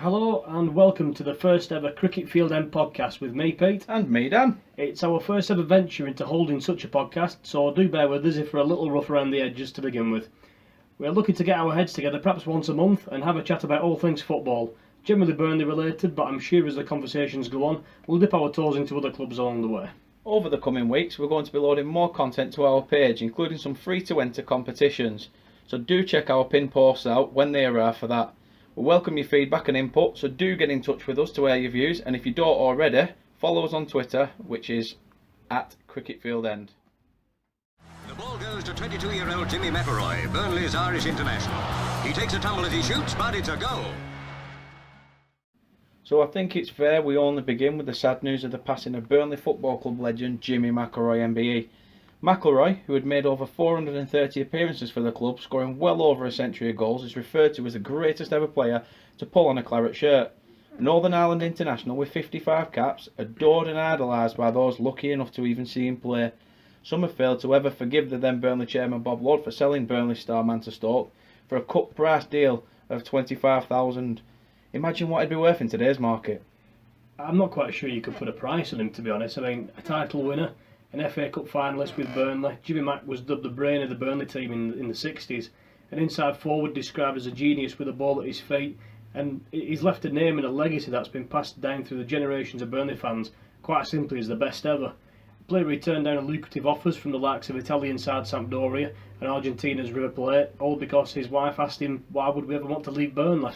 Hello and welcome to the first ever Cricket Field End podcast with me, Pete. And me, Dan. It's our first ever venture into holding such a podcast, so do bear with us if we're a little rough around the edges to begin with. We're looking to get our heads together perhaps once a month and have a chat about all things football, generally Burnley related, but I'm sure as the conversations go on, we'll dip our toes into other clubs along the way. Over the coming weeks, we're going to be loading more content to our page, including some free-to-enter competitions. So do check our pin posts out when they arrive for that. We welcome your feedback and input, so do get in touch with us to air your views, and if you don't already, follow us on Twitter, which is @CricketFieldEnd. The ball goes to 22-year-old Jimmy McElroy, Burnley's Irish international. He takes a tumble as he shoots, but it's a goal. So I think it's fair we only begin with the sad news of the passing of Burnley Football Club legend Jimmy McElroy MBE. McElroy, who had made over 430 appearances for the club, scoring well over a century of goals, is referred to as the greatest ever player to pull on a claret shirt. A Northern Ireland international with 55 caps, adored and idolised by those lucky enough to even see him play. Some have failed to ever forgive the then Burnley chairman Bob Lord for selling Burnley star man to Stoke for a cut price deal of $25,000. Imagine what he'd be worth in today's market. I'm not quite sure you could put a price on him, to be honest. I mean, a title winner, an FA Cup finalist with Burnley. Jimmy Mack was dubbed the brain of the Burnley team in the 60s. An inside forward described as a genius with a ball at his feet. And he's left a name and a legacy that's been passed down through the generations of Burnley fans, quite simply as the best ever. The player he turned down lucrative offers from the likes of Italian side Sampdoria and Argentina's River Plate, all because his wife asked him, why would we ever want to leave Burnley?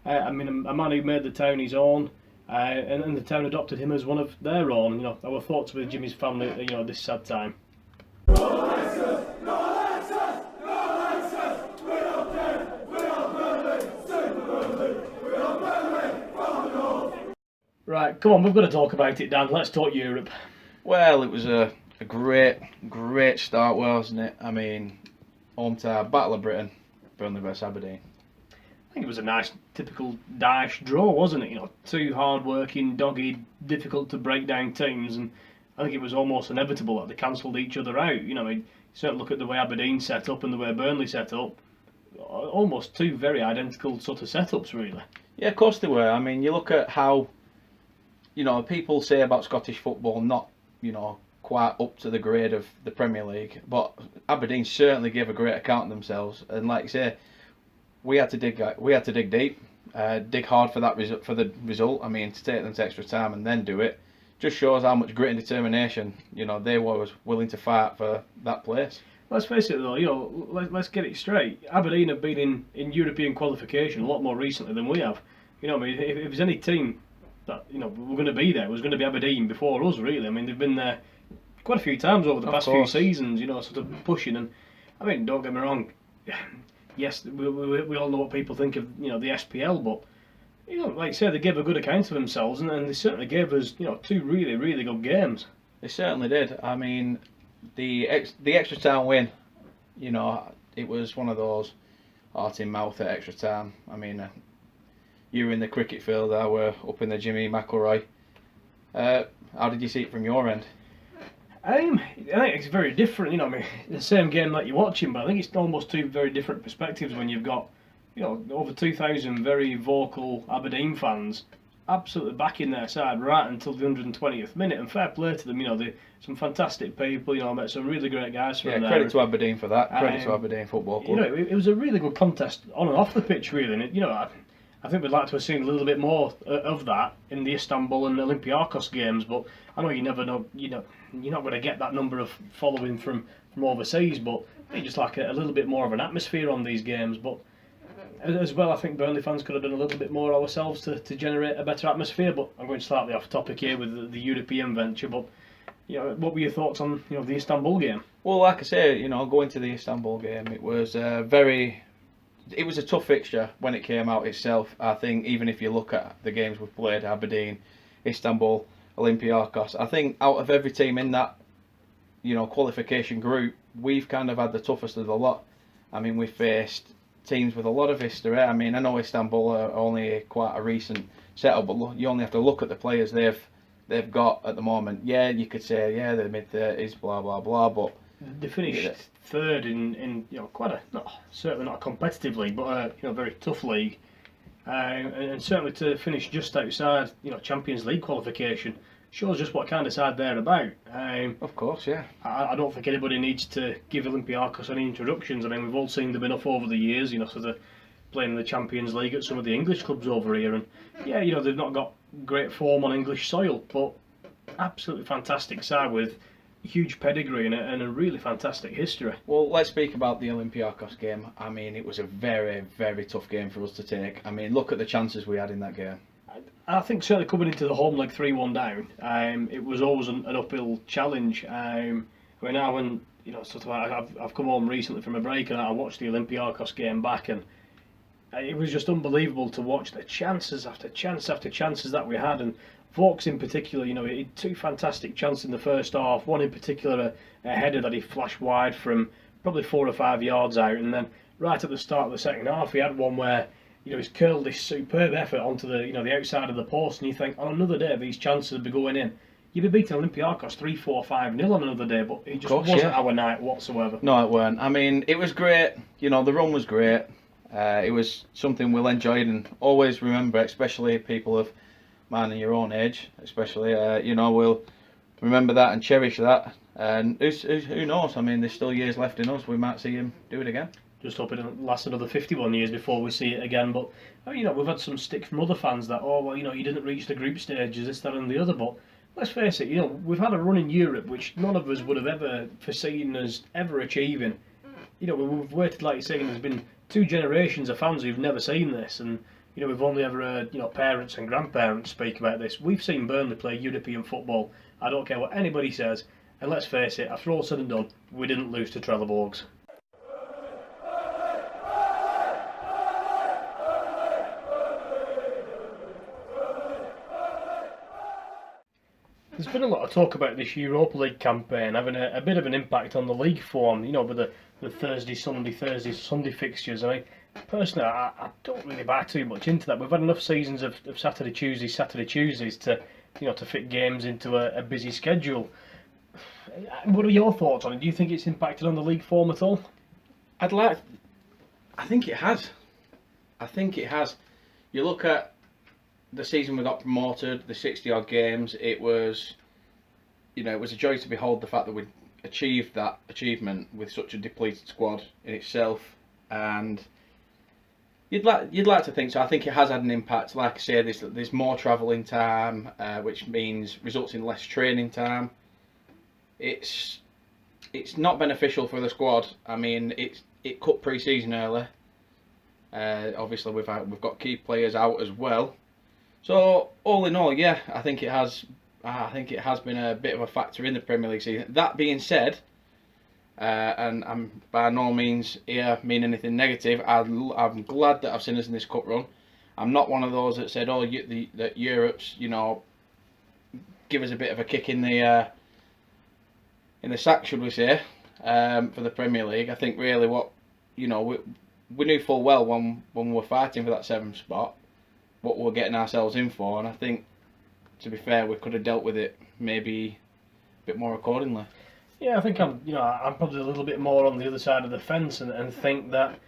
I mean, a man who made the town his own, and the town adopted him as one of their own. You know, our thoughts with Jimmy's family, at this sad time. Right, come on, we've got to talk about it, Dan. Let's talk Europe. Well, it was a great start, wasn't it? I mean, home to Battle of Britain, Burnley vs Aberdeen. I think it was a nice, typical Daesh draw, wasn't it? You know, two hard-working, dogged, difficult to break down teams, and I think it was almost inevitable that they cancelled each other out. You know, I mean, certainly look at the way Aberdeen set up and the way Burnley set up. Almost two very identical sort of setups, really. Yeah, of course they were. I mean, you look at how, people say about Scottish football not, quite up to the grade of the Premier League, but Aberdeen certainly gave a great account of themselves. And like you say, we had to dig deep, dig hard for the result. I mean, to take them to extra time and then do it, just shows how much grit and determination they were willing to fight for that place. Let's face it though, let's get it straight. Aberdeen have been in European qualification a lot more recently than we have. I mean, if there's any team that we're going to be there, it was going to be Aberdeen before us, really. I mean, they've been there quite a few times over the past few seasons, sort of pushing. And I mean, don't get me wrong. Yes, we all know what people think of the SPL, but like I say, they gave a good account of themselves, and they certainly gave us two really really good games. They certainly did. I mean, the extra time win, it was one of those heart in mouth at extra time. I mean, you were in the cricket field, I were up in the Jimmy McElroy. How did you see it from your end? I think it's very different. I mean, the same game that you're watching, but I think it's almost two very different perspectives when you've got, over 2,000 very vocal Aberdeen fans absolutely backing their side right until the 120th minute. And fair play to them. They're some fantastic people. I met some really great guys from there. Yeah, credit to Aberdeen for that. Credit to Aberdeen Football Club. It was a really good contest on and off the pitch, really. And I think we'd like to have seen a little bit more of that in the Istanbul and Olympiacos games, but I know you never know. You're not going to get that number of following from overseas, but you just like a little bit more of an atmosphere on these games. But as well, I think Burnley fans could have done a little bit more ourselves to generate a better atmosphere. But I'm going slightly off topic here with the European venture. But what were your thoughts on the Istanbul game? Well, like I say, going to the Istanbul game, it was It was a tough fixture when it came out itself. I think even if you look at the games we've played, Aberdeen, Istanbul, Olympiacos, I think out of every team in that, qualification group, we've kind of had the toughest of the lot. I mean, we faced teams with a lot of history. I mean, I know Istanbul are only quite a recent setup, but you only have to look at the players they've got at the moment. Yeah, you could say, they're mid-30s, blah, blah, blah, but they finished third in quite certainly not a competitive league, but a very tough league. and certainly to finish just outside, Champions League qualification shows just what kind of side they're about. Of course, yeah. I don't think anybody needs to give Olympiacos any introductions. I mean, we've all seen them enough over the years, sort of playing in the Champions League at some of the English clubs over here, and yeah, they've not got great form on English soil, but absolutely fantastic side with huge pedigree and a really fantastic history. Well, let's speak about the Olympiacos game. I mean, it was a very, very tough game for us to take. I mean, look at the chances we had in that game. I think certainly coming into the home leg 3-1 down, it was always an uphill challenge. Now when I've come home recently from a break and I watched the Olympiacos game back, and it was just unbelievable to watch the chances after chance after chances that we had. And Vaux in particular, he had two fantastic chances in the first half. One in particular, a header that he flashed wide from probably 4 or 5 yards out, and then right at the start of the second half, he had one where he's curled this superb effort onto the the outside of the post, and you think on another day these chances would be going in. You'd be beating Olympiacos 3-4-5-0 on another day, but it just wasn't our night whatsoever. No, it weren't. I mean, it was great. The run was great. It was something we'll enjoy and always remember, especially people of mine and your own age, especially. We'll remember that and cherish that. And who knows? I mean, there's still years left in us. We might see him do it again. Just hope it doesn't last another 51 years before we see it again. But we've had some stick from other fans that you didn't reach the group stages, this, that, and the other. But let's face it, we've had a run in Europe which none of us would have ever foreseen us ever achieving. We've waited, like you're saying, there's been 2 generations of fans who've never seen this, and we've only ever heard parents and grandparents speak about this. We've seen Burnley play European football. I don't care what anybody says, and let's face it, after all said and done, we didn't lose to Trelleborgs. There's been a lot of talk about this Europa League campaign having a bit of an impact on the league form, with the Thursday, Sunday fixtures. I mean, personally, I don't really buy too much into that. We've had enough seasons of Saturday, Tuesdays to fit games into a busy schedule. What are your thoughts on it? Do you think it's impacted on the league form at all? I think it has. You look at the season we got promoted, the 60-odd games, it was a joy to behold the fact that we'd achieved that achievement with such a depleted squad in itself, and you'd like to think so. I think it has had an impact. Like I say, there's more travelling time, which results in less training time. It's not beneficial for the squad. I mean, it cut pre-season early. Obviously, we've got key players out as well. So all in all, yeah, I think it has been a bit of a factor in the Premier League season. That being said, and I'm by no means here mean anything negative, I'm glad that I've seen us in this cup run. I'm not one of those that said, that Europe's give us a bit of a kick in the sack, should we say, for the Premier League. I think really what we knew full well when we were fighting for that 7th spot what we're getting ourselves in for, and I think, to be fair, we could have dealt with it maybe a bit more accordingly. Yeah, I think I'm probably a little bit more on the other side of the fence and think that,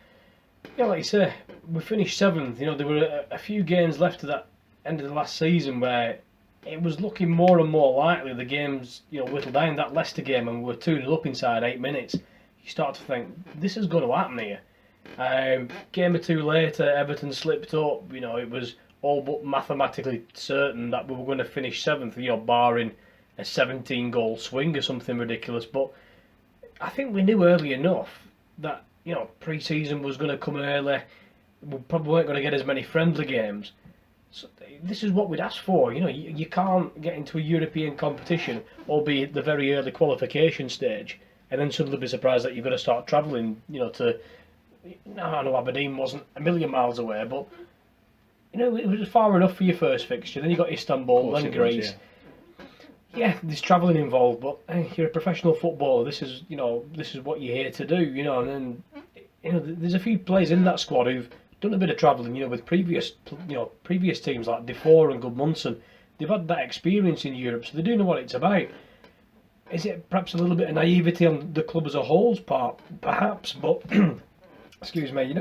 like you say, we finished 7th. There were a few games left to that end of the last season where it was looking more and more likely the games, whittled down. That Leicester game, and we were 2-0 up inside 8 minutes. You start to think, this is going to happen here. Game or 2 later, Everton slipped up. It was all but mathematically certain that we were going to finish 7th, barring a 17-goal swing or something ridiculous. But I think we knew early enough that, pre-season was going to come early. We probably weren't going to get as many friendly games. So this is what we'd asked for. You can't get into a European competition, albeit the very early qualification stage, and then suddenly be surprised that you've got to start travelling, to... I know Aberdeen wasn't a million miles away, but it was far enough for your first fixture. Then you got Istanbul, then Greece. Yeah, there's travelling involved, but hey, you're a professional footballer. This is what you're here to do. And then there's a few players in that squad who've done a bit of travelling. With previous teams like Defoe and Gudmundsson. They've had that experience in Europe, so they do know what it's about. Is it perhaps a little bit of naivety on the club as a whole's part? Perhaps, but excuse me,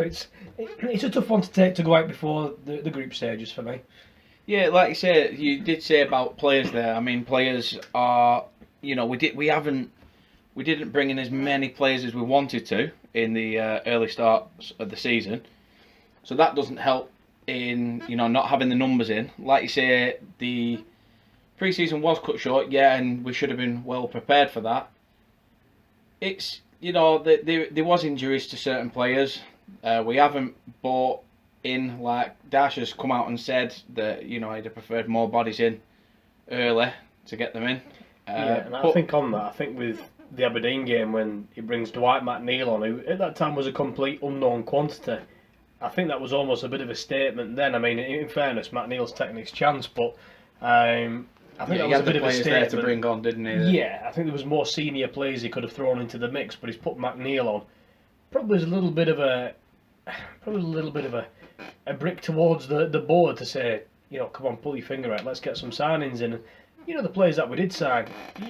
it's a tough one to take to go out before the group stages for me. Yeah, like you say, you did say about players there. I mean, players are, we didn't bring in as many players as we wanted to in the early starts of the season, so that doesn't help in not having the numbers in. Like you say, the pre-season was cut short, yeah, and we should have been well prepared for that. It's there was injuries to certain players. We haven't bought in, like Dash has come out and said that he'd have preferred more bodies in early to get them in. Yeah, and I think with the Aberdeen game when he brings Dwight McNeil on, who at that time was a complete unknown quantity, I think that was almost a bit of a statement then. I mean, in fairness, McNeil's taking his chance, but I think that was a bit of a statement there to bring on, didn't he? Yeah, I think there was more senior players he could have thrown into the mix, but he's put McNeil on. Probably a little bit of a brick towards the board to say, come on, pull your finger out, let's get some signings in. The players that we did sign,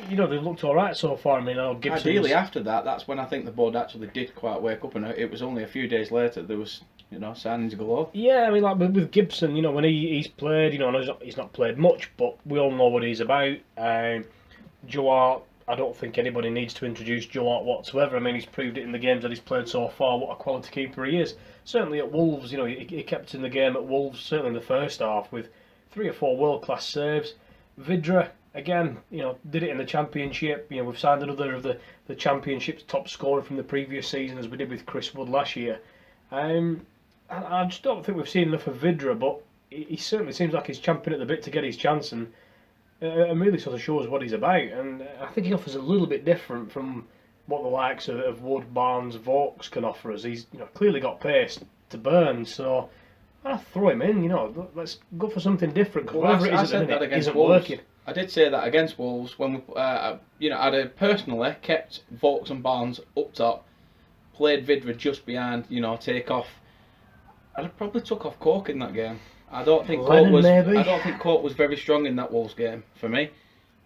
they looked all right so far. I mean, I know Gibson's... Ideally, after that's when I think the board actually did quite wake up, and it was only a few days later there was, signings galore. Yeah, I mean, like with Gibson, when he's played, he's not played much, but we all know what he's about. Joe Hart, I don't think anybody needs to introduce Joe Hart whatsoever. I mean, he's proved it in the games that he's played so far, what a quality keeper he is. Certainly at Wolves, he kept in the game at Wolves, certainly in the first half, with 3 or 4 world-class saves. Vidra, again, did it in the Championship. We've signed another of the Championship's top scorer from the previous season, as we did with Chris Wood last year. I just don't think we've seen enough of Vidra, but he certainly seems like he's champing at the bit to get his chance and really sort of shows what he's about. And I think he offers a little bit different from what the likes of Wood, Barnes, Vokes can offer us. He's clearly got pace to burn, so I'll throw him in. Let's go for something different, because whatever it is at the minute isn't working. I did say that against Wolves when we, I'd have personally kept Vokes and Barnes up top, played Vidra just behind, take off. I'd have probably took off Cork in that game. I don't think Cork was very strong in that Wolves game for me.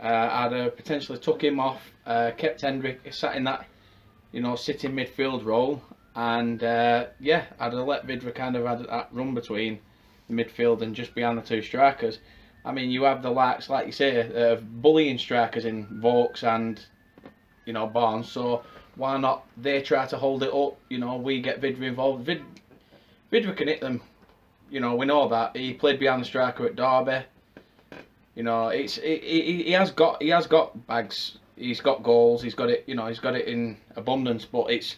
I'd have potentially took him off, kept Hendrick sat in that, sitting midfield role, and I'd have let Vidra kind of have that run between the midfield and just behind the 2 strikers. I mean, you have the likes, like you say, of bullying strikers in Vokes and Barnes. So why not they try to hold it up? We get Vidra involved. Vidra can hit them. We know that he played behind the striker at Derby. He has got bags. He's got goals. He's got it. He's got it in abundance. But it's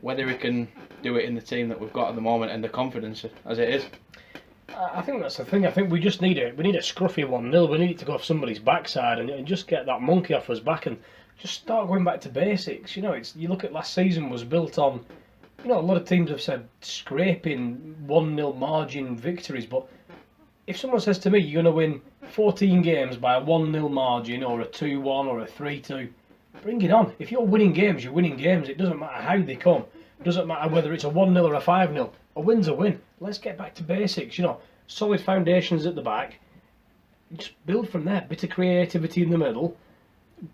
whether he can do it in the team that we've got at the moment and the confidence as it is. I think that's the thing. I think we just need a scruffy 1-0. We need it to go off somebody's backside and just get that monkey off us back and just start going back to basics. You look at last season was built on. A lot of teams have said scraping 1-0 margin victories, but if someone says to me you're going to win 14 games by a 1-0 margin or a 2-1 or a 3-2, bring it on. If you're winning games, you're winning games. It doesn't matter how they come. It doesn't matter whether it's a 1-0 or a 5-0. A win's a win. Let's get back to basics. Solid foundations at the back. Just build from there. Bit of creativity in the middle.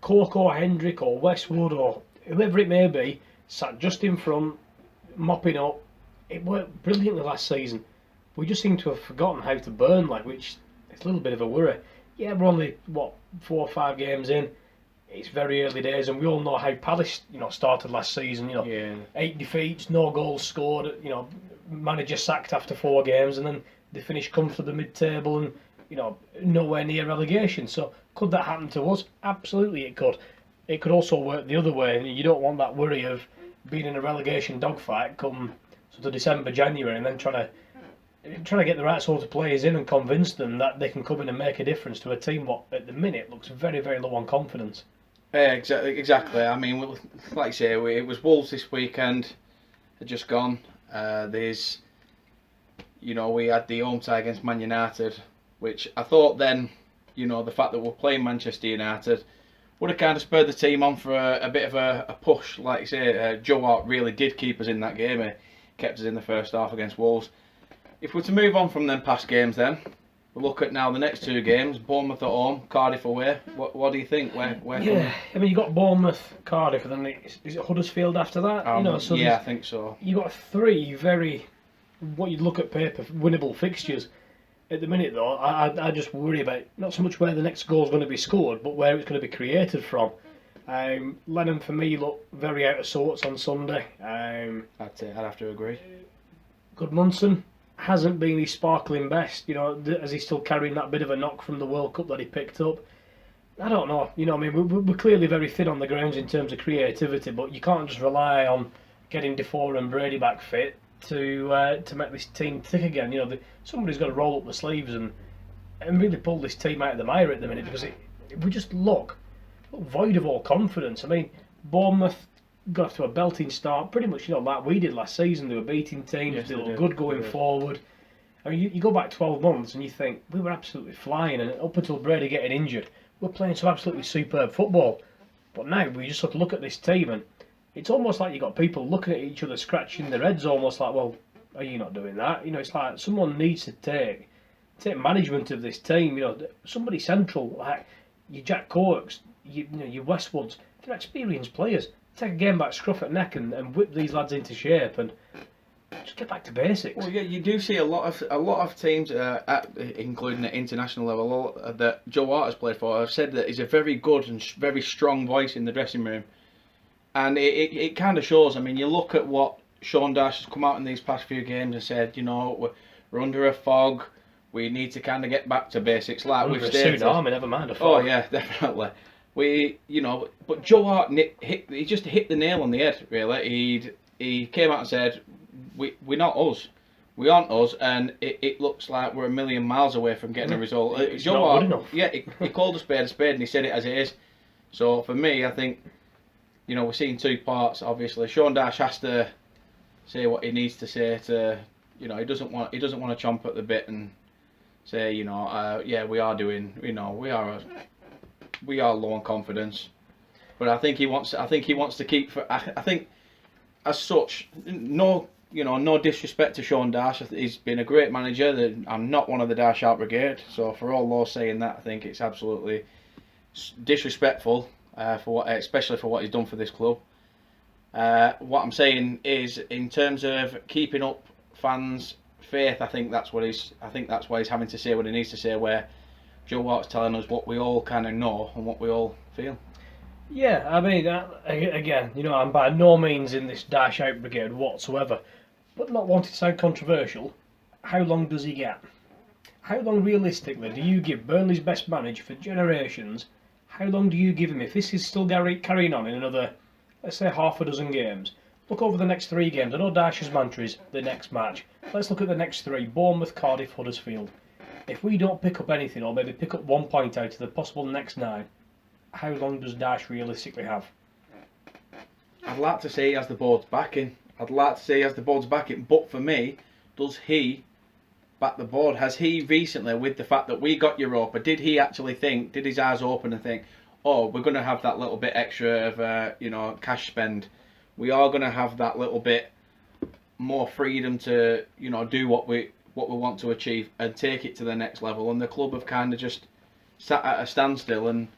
Cork or Hendrick or Westwood or whoever it may be, sat just in front, mopping up. It worked brilliantly last season. We just seem to have forgotten how to burn, which is a little bit of a worry. Yeah, we're only 4 or 5 games in. It's very early days, and we all know how Palace, started last season. 8 defeats, no goals scored. Manager sacked after 4 games, and then they finished comfortably mid-table and nowhere near relegation. So could that happen to us? Absolutely, it could. It could also work the other way, and you don't want that worry of being in a relegation dogfight come sort of December, January, and then trying to get the right sort of players in and convince them that they can come in and make a difference to a team what at the minute looks very, very low on confidence. Exactly. I mean, like I say, it was Wolves this weekend. Had just gone. We had the home tie against Man United, which I thought then, the fact that we're playing Manchester United would have kind of spurred the team on for a bit of a push. Like you say, Joe Hart really did keep us in that game. He kept us in the first half against Wolves. If we're to move on from them past games then, We look at now the next 2 games: Bournemouth at home, Cardiff away. What do you think? Where Yeah, I mean, you got Bournemouth, Cardiff, and then is it Huddersfield after that? So yeah, I think so. You got 3 very, what you'd look at paper, winnable fixtures. At the minute, though, I just worry about not so much where the next goal is going to be scored, but where it's going to be created from. Lennon, for me, looked very out of sorts on Sunday. I'd have to agree. Goodmanson hasn't been his sparkling best, as he's still carrying that bit of a knock from the World Cup that he picked up. I don't know, I mean, we're clearly very thin on the grounds in terms of creativity, but you can't just rely on getting Defoe and Brady back fit to make this team tick again. Somebody's got to roll up the sleeves and really pull this team out of the mire at the minute, because we just look void of all confidence. I mean, Bournemouth got off to a belting start, pretty much like we did last season. They were beating teams, Yes, they looked good going forward. I mean, you go back 12 months and you think we were absolutely flying, and up until Brady getting injured, we're playing some absolutely superb football. But now we just sort of look at this team, and it's almost like you got people looking at each other, scratching their heads, almost like, well, are you not doing that? It's like someone needs to take management of this team. Somebody central, like your Jack Corks, your Westwoods. They're experienced players. Take a game back, scruff at neck, and whip these lads into shape, and just get back to basics. Well, yeah, you do see a lot of teams, including at international level, that Joe Hart has played for, have said that he's a very good and very strong voice in the dressing room, and it kind of shows. I mean, you look at what Sean Dyche has come out in these past few games and said, we're under a fog. We need to kind of get back to basics, like we've stated. Tsunami, never mind a fog. Oh yeah, definitely. But Joe Hart he just hit the nail on the head. Really, he came out and said, we're not us, we aren't us, and it looks like we're a million miles away from getting a result. It's Joe not Hart, good enough. Yeah, he called a spade, and he said it as it is. So for me, I think, we're seeing 2 parts. Obviously, Sean Dyche has to say what he needs to say to, he doesn't want to chomp at the bit and say, yeah, we are doing, we are low on confidence, but I think he wants to keep. I think, as such, no disrespect to Sean Dyche. He's been a great manager. I'm not one of the Dyche out brigade, so for all those saying that, I think it's absolutely disrespectful especially for what he's done for this club. What I'm saying is, in terms of keeping up fans' faith, I think that's why he's having to say what he needs to say. Where Joe Hart's telling us what we all kind of know and what we all feel. Yeah, I mean, again, I'm by no means in this Dyche out brigade whatsoever, but not wanting to sound controversial, how long does he get? How long realistically do you give Burnley's best manager for generations? How long do you give him if this is still carrying on in another, let's say, half a dozen games? Look over the next 3 games. I know Dyche's mantra is the next match. Let's look at the next 3: Bournemouth, Cardiff, Huddersfield. If we don't pick up anything, or maybe pick up 1 point out of the possible next 9, how long does Dyche realistically have? I'd like to say he has the board's backing. But for me, does he back the board? Has he recently, with the fact that we got Europa, did he actually think, did his eyes open and think, oh, we're going to have that little bit extra of cash spend. We are going to have that little bit more freedom to do what we want to achieve and take it to the next level. And the club have kind of just sat at a standstill, and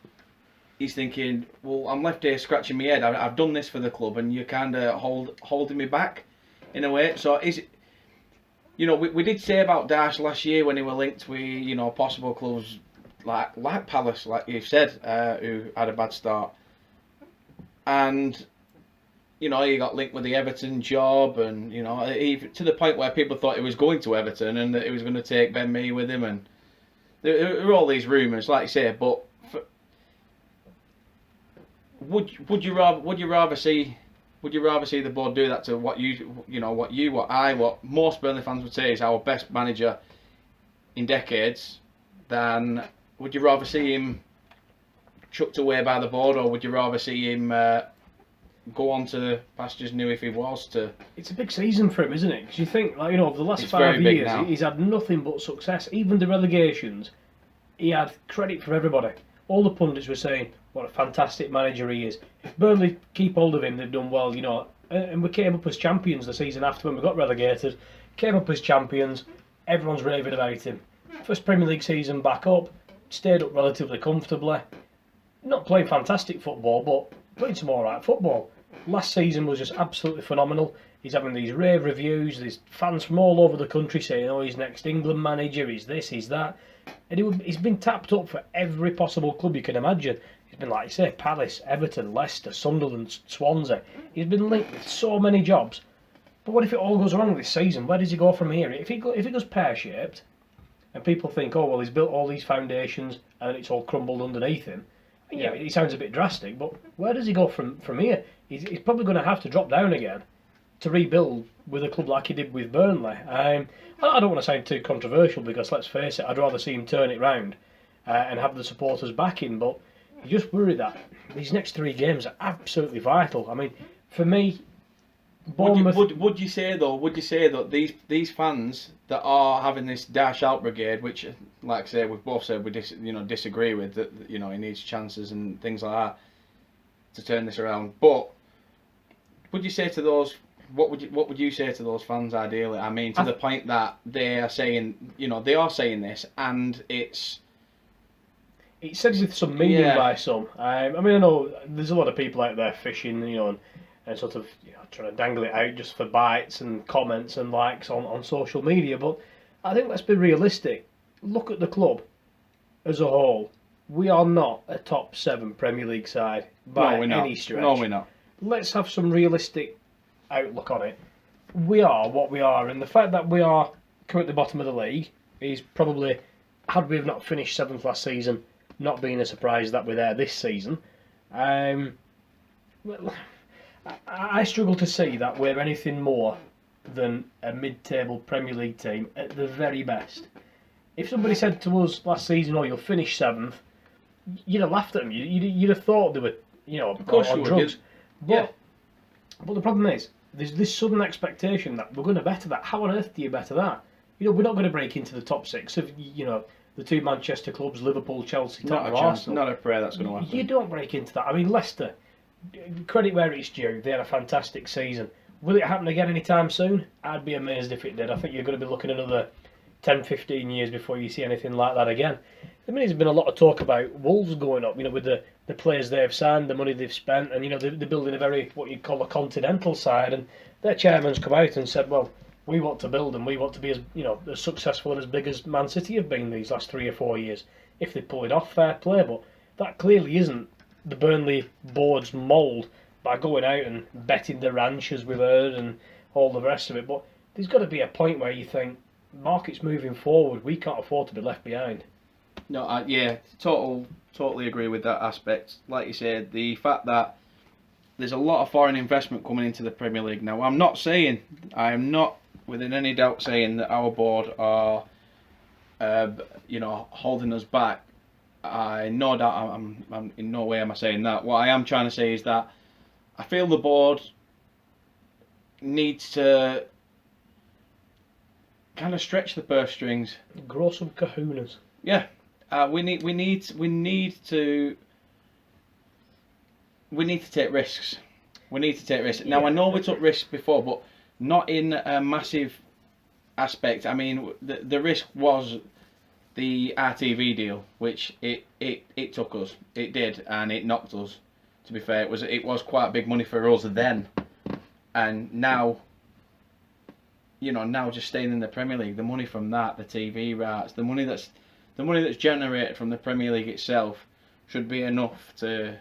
he's thinking, well, I'm left here scratching my head. I've done this for the club, and you're kind of holding me back in a way. So is it? We did say about Dyche last year when he were linked with possible clubs like Palace, like you've said, who had a bad start, and he got linked with the Everton job, and even to the point where people thought he was going to Everton and that he was going to take Ben Mee with him, and there were all these rumours, like you say. But would you rather see the board do that to what what most Burnley fans would say is our best manager in decades, than would you rather see him chucked away by the board, or would you rather see him go on to pastures new if he was to? It's a big season for him, isn't it? Because you think, over the last 5 years, he's had nothing but success. Even the relegations, he had credit for everybody. All the pundits were saying what a fantastic manager he is. If Burnley keep hold of him, they've done well, And we came up as champions the season after when we got relegated. Came up as champions. Everyone's raving about him. First Premier League season back up, stayed up relatively comfortably. Not playing fantastic football, but playing some alright football. Last season was just absolutely phenomenal. He's having these rave reviews, there's fans from all over the country saying, oh, he's next England manager, he's this, he's that. And he's been tapped up for every possible club you can imagine. He's been, like you say, Palace, Everton, Leicester, Sunderland, Swansea. He's been linked with so many jobs. But what if it all goes wrong this season? Where does he go from here? If it goes pear-shaped, and people think, oh, well, he's built all these foundations and it's all crumbled underneath him. Yeah, it sounds a bit drastic, but where does he go from here? He's probably going to have to drop down again to rebuild with a club like he did with Burnley. I don't want to sound too controversial because, let's face it, I'd rather see him turn it round and have the supporters backing, but you just worry that these next 3 games are absolutely vital. I mean, for me, Bournemouth... Would you say that these fans that are having this dash out brigade, which, like I say, we've both said we disagree with, that he needs chances and things like that to turn this around, but would you say to those... What would you say to those fans ideally? I mean, to the point that they are saying, they are saying this, and it's said with some meaning by some. I mean, I know there's a lot of people out there fishing, and sort of trying to dangle it out just for bites and comments and likes on social media. But I think let's be realistic. Look at the club as a whole. We are not a top 7 Premier League side by any stretch. No, we're not. Let's have some realistic outlook on it. We are what we are, and the fact that we are currently bottom of the league is probably, had we have not finished 7th last season, not being a surprise that we're there this season. I struggle to see that we're anything more than a mid-table Premier League team at the very best. If somebody said to us last season, "Oh, you'll finish 7th," you'd have laughed at them. You'd have thought they were, on drugs. But the problem is, there's this sudden expectation that we're going to better that. How on earth do you better that? We're not going to break into the top 6 of, the 2 Manchester clubs, Liverpool, Chelsea, Tottenham, Arsenal. Not a prayer that's going to happen. You don't break into that. I mean, Leicester, credit where it's due, they had a fantastic season. Will it happen again anytime soon? I'd be amazed if it did. I think you're going to be looking another 10, 15 years before you see anything like that again. I mean, there's been a lot of talk about Wolves going up, with the players they've signed, the money they've spent, and, they're building a very, what you'd call a continental side, and their chairman's come out and said, well, we want to build and we want to be as, as successful and as big as Man City have been these last 3 or 4 years. If they pull it off, fair play, but that clearly isn't the Burnley board's mould by going out and betting the ranch, as we've heard, and all the rest of it. But there's got to be a point where you think, market's moving forward, we can't afford to be left behind. No, totally agree with that aspect. Like you said, the fact that there's a lot of foreign investment coming into the Premier League now. I am not within any doubt saying that our board are, holding us back. No doubt, I'm in no way am I saying that. What I am trying to say is that I feel the board needs to kind of stretch the purse strings, grow some kahunas. Yeah, we need to take risks. We need to take risks. Now I know we took risks before, but not in a massive aspect. I mean, the risk was the RTV deal, which it took us. It did, and it knocked us. To be fair, it was quite big money for us then, and now. Now just staying in the Premier League, the money from that, the TV rights, the money that's generated from the Premier League itself should be enough to.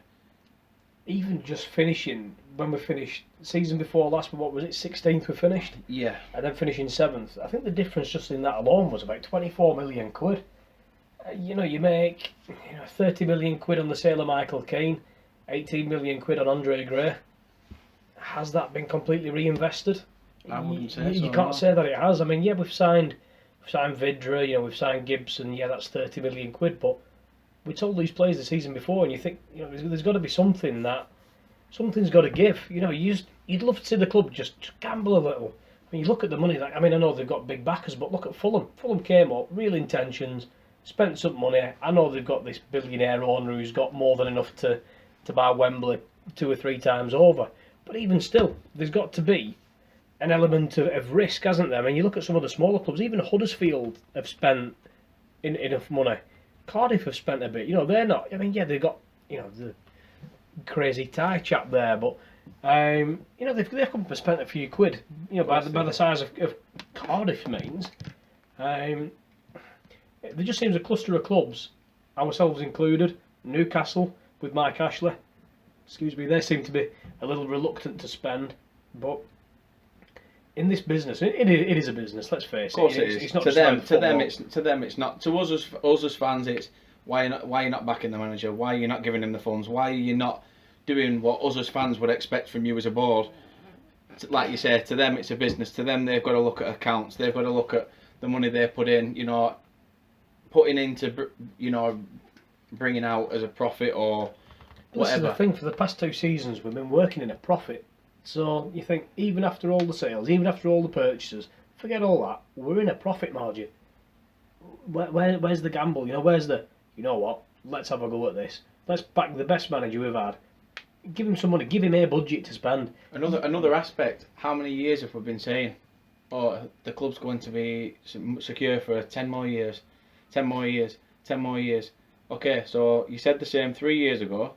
Even just finishing, when we finished season before last, what was it, 16th we finished? Yeah. And then finishing 7th. I think the difference just in that alone was about 24 million quid. You make 30 million quid on the sale of Michael Keane, 18 million quid on Andre Gray. Has that been completely reinvested? I wouldn't say so. You can't say that it has. I mean, yeah, we've signed Vidra, we've signed Gibson, yeah, that's 30 million quid, but we told these players the season before, and you think, there's got to be something's got to give. You'd love to see the club just gamble a little. When you look at the money, I know they've got big backers, but look at Fulham. Fulham came up, real intentions, spent some money. I know they've got this billionaire owner who's got more than enough to buy Wembley 2 or 3 times over. But even still, there's got to be an element of risk, hasn't there? I mean, you look at some of the smaller clubs, even Huddersfield have spent enough money. Cardiff have spent a bit. They're not. I mean, yeah, they've got the crazy Thai chap there, but they've come and spent a few quid. By the size of Cardiff means. There just seems a cluster of clubs, ourselves included. Newcastle with Mike Ashley. Excuse me, they seem to be a little reluctant to spend, but in this business, it is a business. Let's face it. Of course, it is. It's not to just them, it's not. To us as fans, it's why you're not backing the manager? Why are you not giving him the funds? Why are you not doing what us as fans would expect from you as a board? Like you say, to them, it's a business. To them, they've got to look at accounts. They've got to look at the money they put in. Putting into bringing out as a profit or whatever. This is the thing. For the past 2 seasons, we've been working in a profit. So you think, even after all the sales, even after all the purchases, forget all that, we're in a profit margin. Where's the gamble? Where's the, what, let's have a go at this. Let's back the best manager we've had. Give him some money, give him a budget to spend. Another aspect, how many years have we been saying, the club's going to be secure for 10 more years, 10 more years, 10 more years. Okay, so you said the same 3 years ago,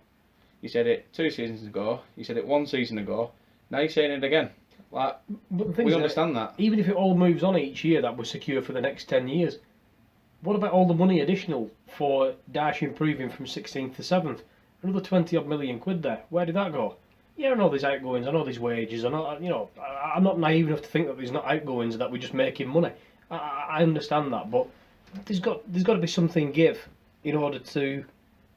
you said it 2 seasons ago, you said it 1 season ago, now you're saying it again. But we understand that. Even if it all moves on each year, that we're secure for the next 10 years. What about all the money additional for Daesh improving from 16th to 7th? Another 20 odd million quid there. Where did that go? Yeah, I know there's outgoings, I know there's wages, I'm not naive enough to think that there's not outgoings, that we're just making money. I understand that, but there's got to be something give in order to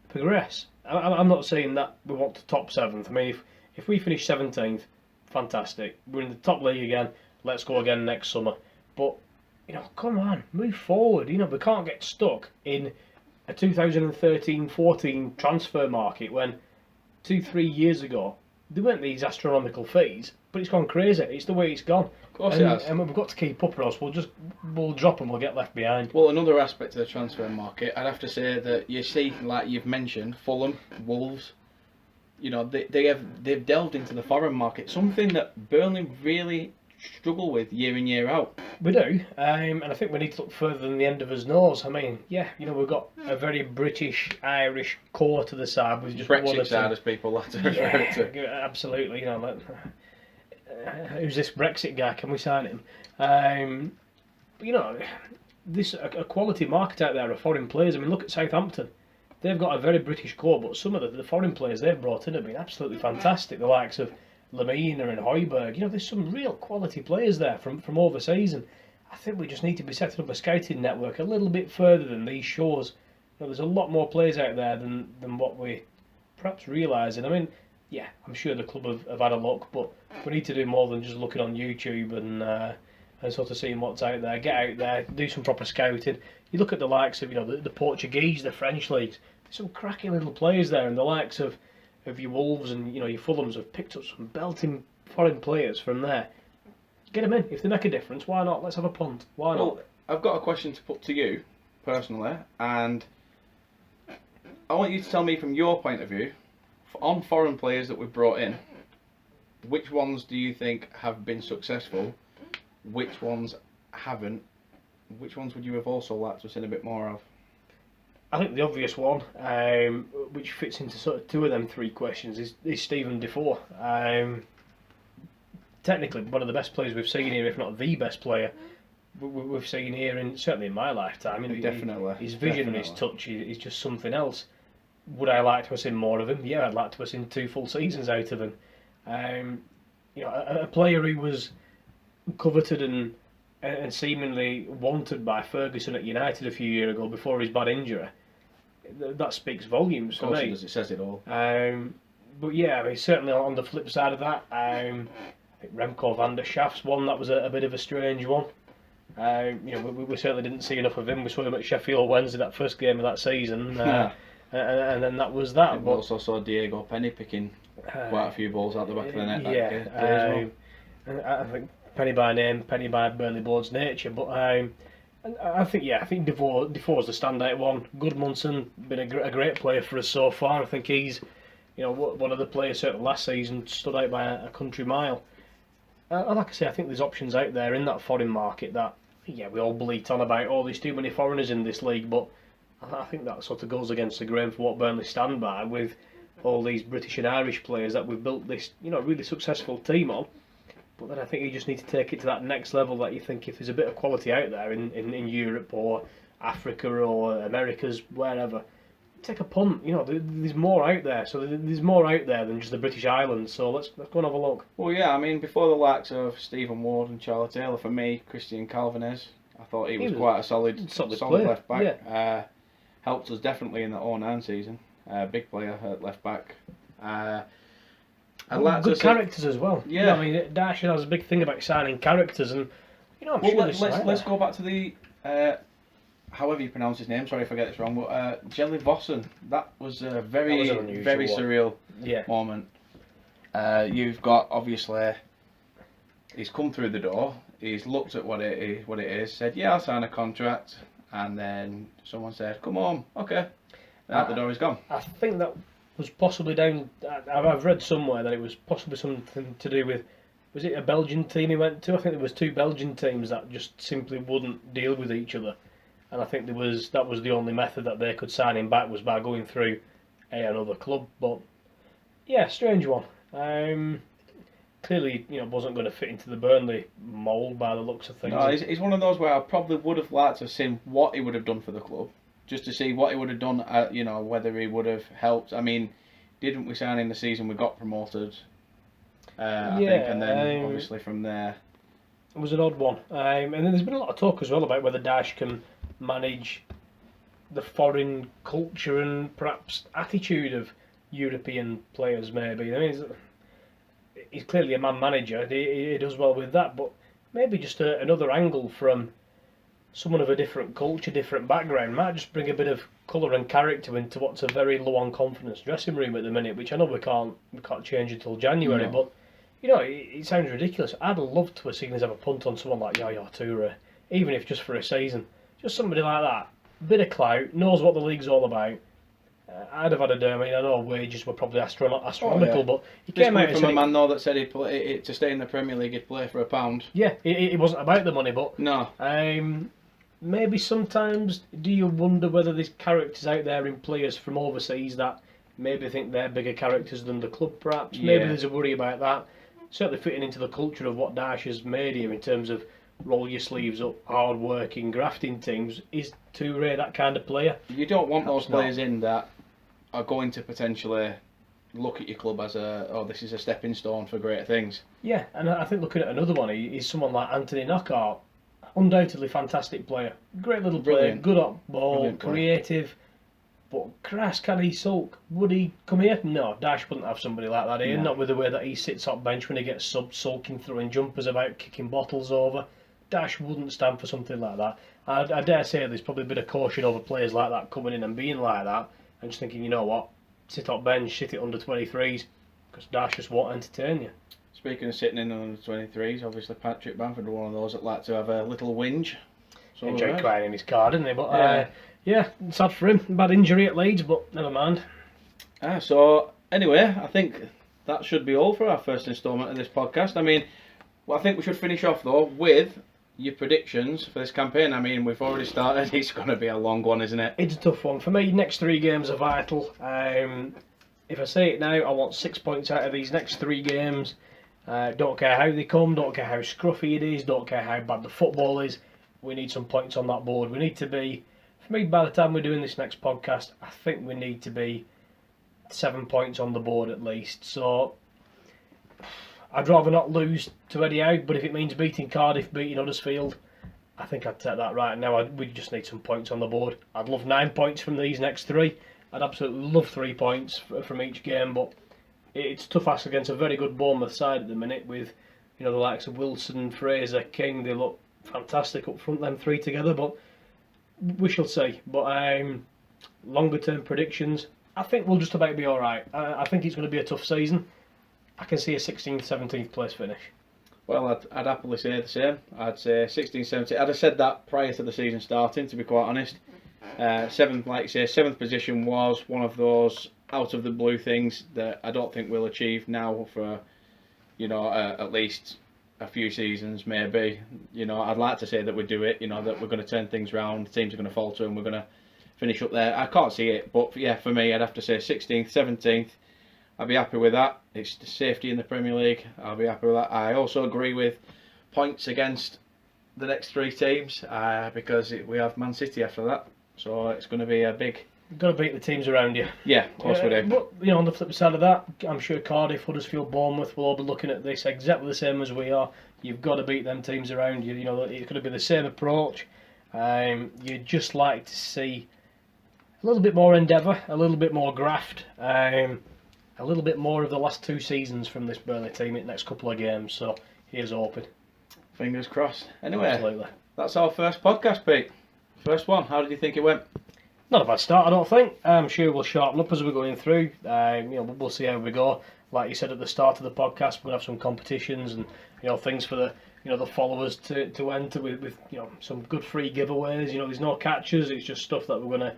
progress. I'm not saying that we want to top 7th. I mean, if we finish 17th, fantastic. We're in the top league again. Let's go again next summer. But come on, move forward. We can't get stuck in a 2013-14 transfer market when 2-3 years ago there weren't these astronomical fees. But it's gone crazy. It's the way it's gone. Of course it has. And we've got to keep up, or else we'll drop and we'll get left behind. Well, another aspect of the transfer market, I'd have to say that you see, like you've mentioned, Fulham, Wolves. They've delved into the foreign market, something that Burnley really struggle with year in, year out. We do, and I think we need to look further than the end of his nose. I mean, we've got a very British, Irish core to the side. With just Brexit side, as people like to refer to. Absolutely, who's this Brexit guy? Can we sign him? This a quality market out there of foreign players. I mean, look at Southampton. They've got a very British core, but some of the foreign players they've brought in have been absolutely fantastic. The likes of Lemina and Højbjerg. There's some real quality players there from overseas, and I think we just need to be setting up a scouting network a little bit further than these shows. There's a lot more players out there than what we perhaps realising. I mean, yeah, I'm sure the club have had a look, but we need to do more than just looking on YouTube and sort of seeing what's out there. Get out there, do some proper scouting. You look at the likes of the Portuguese, the French leagues. There's some cracking little players there, and the likes of your Wolves and your Fulhams have picked up some belting foreign players from there. Get them in. If they make a difference, why not? Let's have a punt. Why not? I've got a question to put to you personally, and I want you to tell me from your point of view, on foreign players that we've brought in, which ones do you think have been successful? Which ones haven't? Which ones would you have also liked to have seen a bit more of? I think the obvious one, which fits into sort of 2 of them 3 questions, is Stephen Defoe. Technically, one of the best players we've seen here, if not the best player we've seen here, certainly in my lifetime. Definitely. His vision and his touch is just something else. Would I like to have seen more of him? Yeah, I'd like to have seen 2 full seasons out of him. A player who was coveted and seemingly wanted by Ferguson at United a few years ago before his bad injury. That speaks volumes for me. Of course it does, it says it all. But yeah, I mean, certainly on the flip side of that, I think Remco van der Schaaf's one that was a bit of a strange one. We certainly didn't see enough of him. We saw him at Sheffield Wednesday, that first game of that season, and then that was that. We also saw Diego Penny picking quite a few balls out the back of the net. Yeah, I think Penny by name, Penny by Burnley Board's nature, but I think Defoe's the standout one. Gudmundsson been a great player for us so far. I think he's one of the players certainly last season stood out by a country mile. Like I say, I think there's options out there in that foreign market that yeah, we all bleat on about, oh, there's too many foreigners in this league, but I think that sort of goes against the grain for what Burnley stand by with all these British and Irish players that we've built this, really successful team on. But then I think you just need to take it to that next level that you think if there's a bit of quality out there in Europe or Africa or Americas, wherever, take a punt. There's more out there. So there's more out there than just the British Islands. So let's go and have a look. Well, yeah, I mean, before the likes of Stephen Ward and Charlie Taylor, for me, Christian Calvinez, I thought he was quite a solid player. left back. Yeah. Helped us definitely in the 2009 season. Big player at left back. I'd like good to characters as well. Yeah. I mean, Daesh has a big thing about signing characters, and I'm sure let's go back to the however you pronounce his name. Sorry if I get this wrong, but Jelly Vossen. That was a very surreal moment. You've got obviously he's come through the door. He's looked at what it is. Said, "Yeah, I'll sign a contract." And then someone said, "Come on, okay." And out the door he's gone. I think that was possibly down. I've read somewhere that it was possibly something to do with. Was it a Belgian team he went to? I think there was 2 Belgian teams that just simply wouldn't deal with each other, and I think that was the only method that they could sign him back was by going through another club. But yeah, strange one. Clearly, wasn't going to fit into the Burnley mould by the looks of things. No, he's one of those where I probably would have liked to have seen what he would have done for the club, just to see what he would have done. Whether he would have helped. I mean, didn't we sign in the season we got promoted? I think, and then obviously from there, it was an odd one. And then there's been a lot of talk as well about whether Daesh can manage the foreign culture and perhaps attitude of European players. Maybe he's clearly a man manager. He does well with that, but maybe just another angle from someone of a different culture, different background might just bring a bit of colour and character into what's a very low on confidence dressing room at the minute, which I know we can't change until January. No. But it sounds ridiculous. I'd love to have seen us have a punt on someone like Yaya Toure, even if just for a season, just somebody like that, bit of clout, knows what the league's all about. I'd have had a day. I mean, I know wages were probably astronomical, but he came out from a man though that said he'd play to stay in the Premier League, he'd play for £1. Yeah, it wasn't about the money, but no. Maybe sometimes do you wonder whether there's characters out there in players from overseas that maybe think they're bigger characters than the club, perhaps. Yeah. Maybe there's a worry about that. Certainly fitting into the culture of what Daesh has made here in terms of roll your sleeves up, hard working, grafting teams. Is Toure that kind of player? You don't want Perhaps those players in that are going to potentially look at your club as this is a stepping stone for greater things. Yeah, and I think looking at another one, he's someone like Anthony Knockaert. Undoubtedly fantastic player. Great little player, Brilliant. good up ball, Brilliant player. creative. But Christ, can he sulk? Would he come here? No, Daesh wouldn't have somebody like that here. No. Not with the way that he sits up bench when he gets subbed, sulking, throwing jumpers about, kicking bottles over. Daesh wouldn't stand for something like that. I dare say there's probably a bit of caution over players like that coming in and being like that and just thinking, you know what, sit up bench, sit it under 23s, because Daesh just won't entertain you. Speaking of sitting in on the 23s, obviously Patrick Bamford was one of those that like to have a little whinge. So Enjoyed crying in his car, didn't he? But yeah, sad for him. Bad injury at Leeds, but never mind. So anyway, I think that should be all for our first instalment of this podcast. I mean, I think we should finish off though with your predictions for this campaign. I mean, we've already started. It's going to be a long one, isn't it? It's a tough one. For me, next 3 games are vital. If I say it now, I want 6 points out of these next 3 games. Don't care how they come, don't care how scruffy it is, don't care how bad the football is. We need some points on that board. We need to be, for me, by the time we're doing this next podcast, I think we need to be 7 points on the board at least. So I'd rather not lose to Eddie Howe, but if it means beating Cardiff, beating Huddersfield, I think I'd take that right now. We just need some points on the board. I'd love 9 points from these next 3. I'd absolutely love 3 points from each game, but it's a tough ask against a very good Bournemouth side at the minute with the likes of Wilson, Fraser, King. They look fantastic up front, them 3 together, but we shall see. But longer term predictions, I think we'll just about be alright. I think it's going to be a tough season. I can see a 16th, 17th place finish. Well, I'd happily say the same. I'd say 16th, 17th. I'd have said that prior to the season starting, to be quite honest. 7th, like you say, 7th position was one of those out of the blue things that I don't think we'll achieve now for, at least a few seasons, maybe. You know, I'd like to say that we do it. You know, that we're going to turn things around. The teams are going to falter, and we're going to finish up there. I can't see it, but yeah, for me, I'd have to say 16th, 17th. I'd be happy with that. It's the safety in the Premier League. I'll be happy with that. I also agree with points against the next three teams because we have Man City after that, so it's going to be a big. You've got to beat the teams around you. Yeah, of course we do. But you know, on the flip side of that, I'm sure Cardiff, Huddersfield, Bournemouth will all be looking at this exactly the same as we are. You've got to beat them teams around you. You know, it's going to be the same approach. You'd just like to see a little bit more endeavour, a little bit more graft, a little bit more of the last 2 seasons from this Burnley team in the next couple of games. So here's hoping. Fingers crossed. Anyway, Absolutely. That's our first podcast, Pete. First one. How did you think it went? Not a bad start, I don't think. I'm sure we'll sharpen up as we're going through. You know, we'll see how we go. Like you said at the start of the podcast, we're gonna have some competitions and things for the followers to enter with some good free giveaways. You know, there's no catches. It's just stuff that we're gonna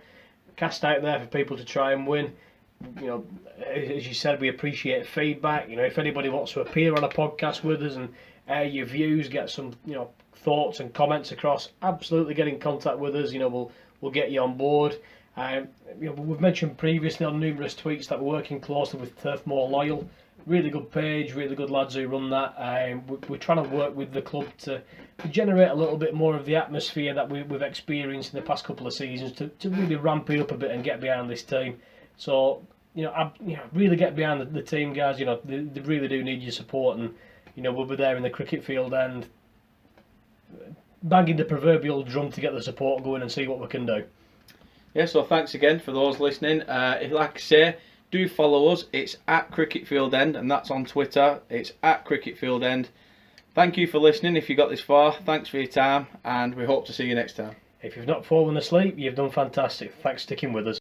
cast out there for people to try and win. You know, as you said, we appreciate feedback. You know, if anybody wants to appear on a podcast with us and air your views, get some thoughts and comments across, absolutely get in contact with us. You know, we'll get you on board. We've mentioned previously on numerous tweets that we're working closely with Turf More Loyal. Really good page, really good lads who run that. We're trying to work with the club to generate a little bit more of the atmosphere that we've experienced in the past couple of seasons to really ramp it up a bit and get behind this team. So really get behind the team, guys. You know, they really do need your support, and we'll be there in the cricket field and banging the proverbial drum to get the support going and see what we can do. Yeah, so thanks again for those listening. If, like I say, do follow us. It's at Cricket Field End, and that's on Twitter. It's at Cricket Field End. Thank you for listening. If you got this far, thanks for your time, and we hope to see you next time. If you've not fallen asleep, you've done fantastic. Thanks for sticking with us.